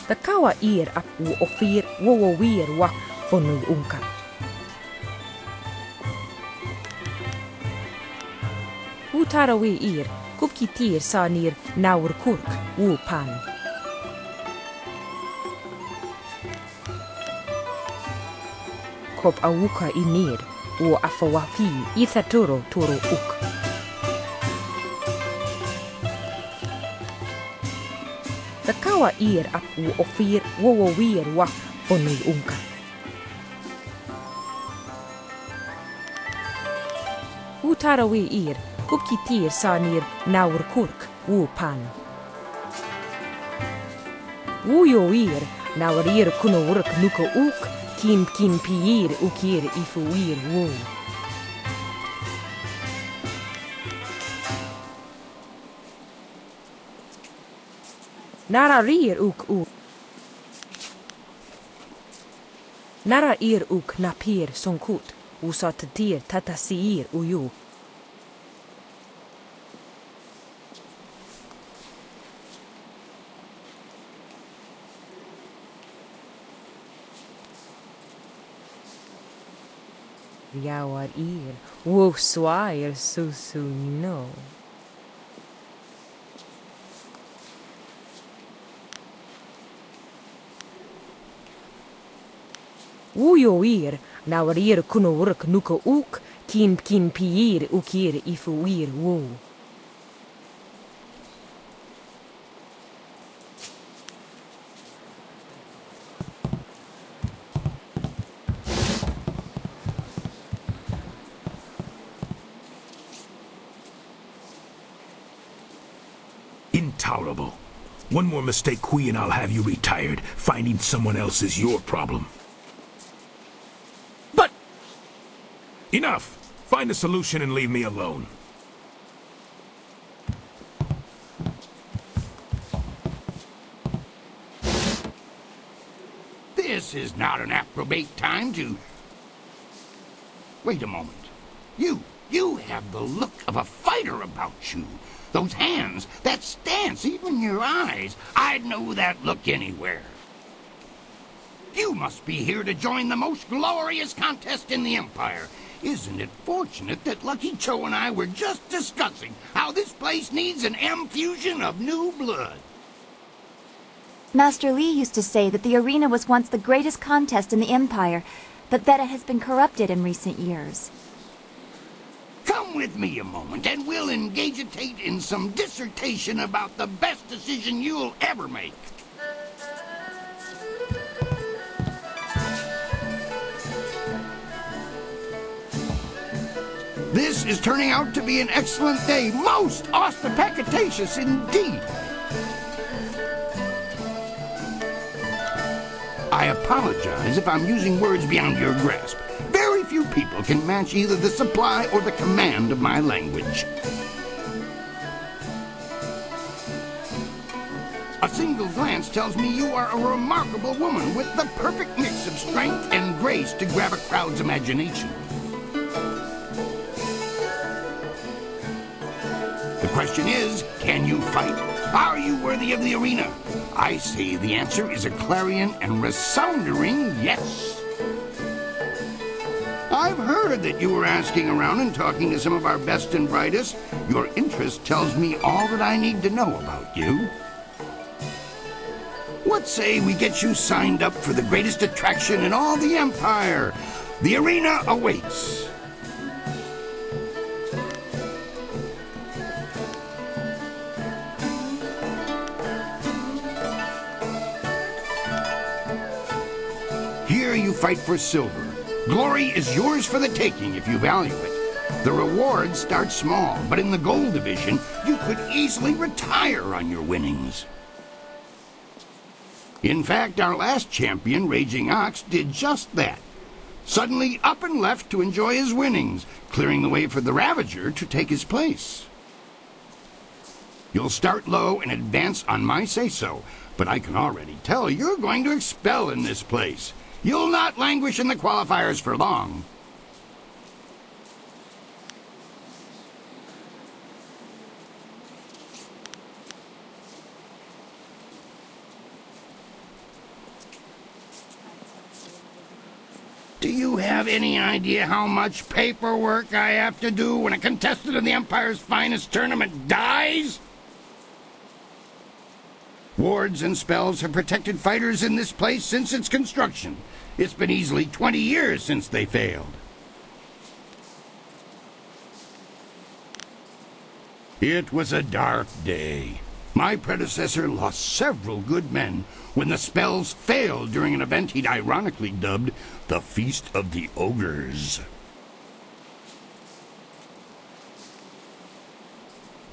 The kawa ir ap u ofir wowowir wak fonu unka. Utarawi ir, kupkitir sanir naur kurk wu pan. Kop awuka inir, u afawafi ithaturo turo uk. The kawa ir ap u ofir wowowir wak fonu unka. Utarawi ir, kupkitir sanir naur kurk wu pan. Uyo ir, naur ir kuno urk nuko uk, kin piir ukir ifuir wu. Nara rir uk u. Nara ir uk napir sonkut, usatatir tatasiir uyu. Yawar ir, wo swair susu no. Uyo ir, nawar ir kuno urk nuko uk, kin piir ukir ifuir wo. intolerable. One more mistake, Kui, and I'll have you retired. Finding someone else is your problem. But... Enough! Find a solution and leave me alone. This is not an appropriate time to... Wait a moment. You have the look of a fighter about you. Those hands, that stance, even your eyes. I'd know that look anywhere. You must be here to join the most glorious contest in the Empire. Isn't it fortunate that Lucky Cho and I were just discussing how this place needs an M-fusion of new blood? Master Li used to say that the arena was once the greatest contest in the Empire, but that it has been corrupted in recent years. Come with me a moment and we'll engagitate in some dissertation about the best decision you'll ever make. This is turning out to be an excellent day, most ostentatious indeed. I apologize if I'm using words beyond your grasp. Very few people can match either the supply or the command of my language. A single glance tells me you are a remarkable woman with the perfect mix of strength and grace to grab a crowd's imagination. The question is, can you fight? Are you worthy of the arena? I say the answer is a clarion and resounding yes. I've heard that you were asking around and talking to some of our best and brightest. Your interest tells me all that I need to know about you. What say we get you signed up for the greatest attraction in all the Empire? The arena awaits. Here you fight for silver. Glory is yours for the taking if you value it. The rewards start small, but in the gold division, you could easily retire on your winnings. In fact, our last champion, Raging Ox, did just that. Suddenly up and left to enjoy his winnings, clearing the way for the Ravager to take his place. You'll start low and advance on my say-so, but I can already tell you're going to expel in this place. You'll not languish in the qualifiers for long. Do you have any idea how much paperwork I have to do when a contestant in the Empire's finest tournament dies? Wards and spells have protected fighters in this place since its construction. It's been easily 20 years since they failed. It was a dark day. My predecessor lost several good men when the spells failed during an event he'd ironically dubbed the Feast of the Ogres.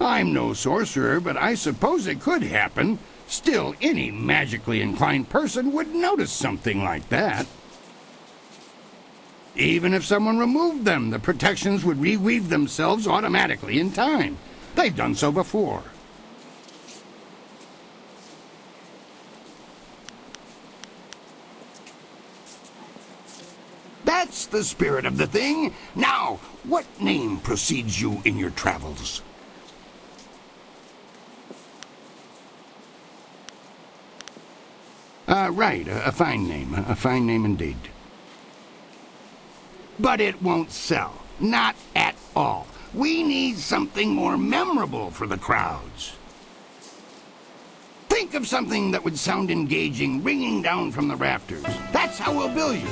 I'm no sorcerer, but I suppose it could happen. Still, any magically inclined person would notice something like that. Even if someone removed them, the protections would reweave themselves automatically in time. They've done so before. That's the spirit of the thing. Now, what name precedes you in your travels? Right, a fine name indeed. But it won't sell, not at all. We need something more memorable for the crowds. Think of something that would sound engaging, ringing down from the rafters. That's how we'll bill you.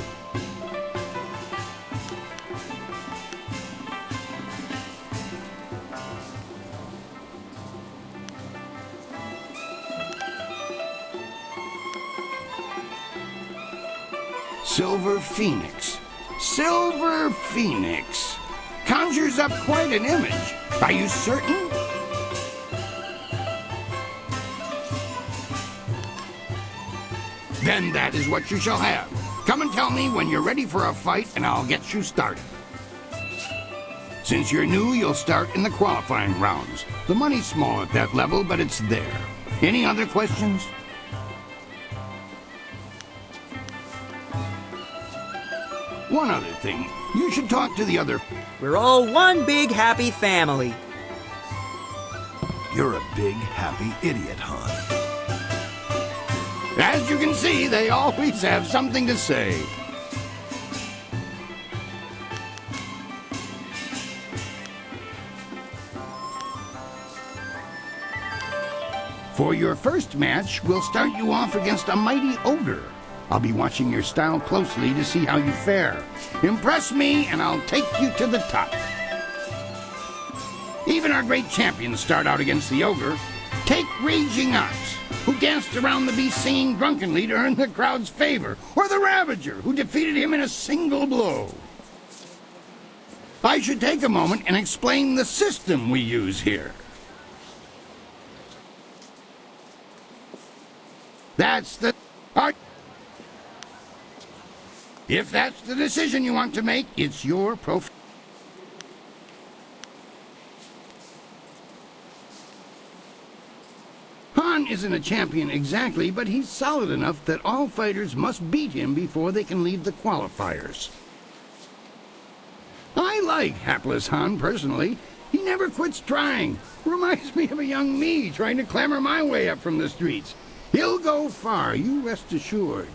Silver Phoenix. Silver Phoenix. Conjures up quite an image. Are you certain? then that is what you shall have. Come and tell me when you're ready for a fight, and I'll get you started. Since you're new, you'll start in the qualifying rounds. The money's small at that level, but it's there. Any other questions? One other thing. You should talk to the other... We're all one big happy family. You're a big, happy idiot, Han. As you can see, they always have something to say. For your first match, we'll start you off against a mighty ogre. I'll be watching your style closely to see how you fare. Impress me, and I'll take you to the top. Even our great champions start out against the ogre. Take Raging Ox, who danced around the beast singing drunkenly to earn the crowd's favor, or the Ravager, who defeated him in a single blow. I should take a moment and explain the system we use here. That's the... If that's the decision you want to make, it's your Han isn't a champion exactly, but he's solid enough that all fighters must beat him before they can leave the qualifiers. I like hapless Han personally. He never quits trying. Reminds me of a young me trying to clamber my way up from the streets. He'll go far, you rest assured.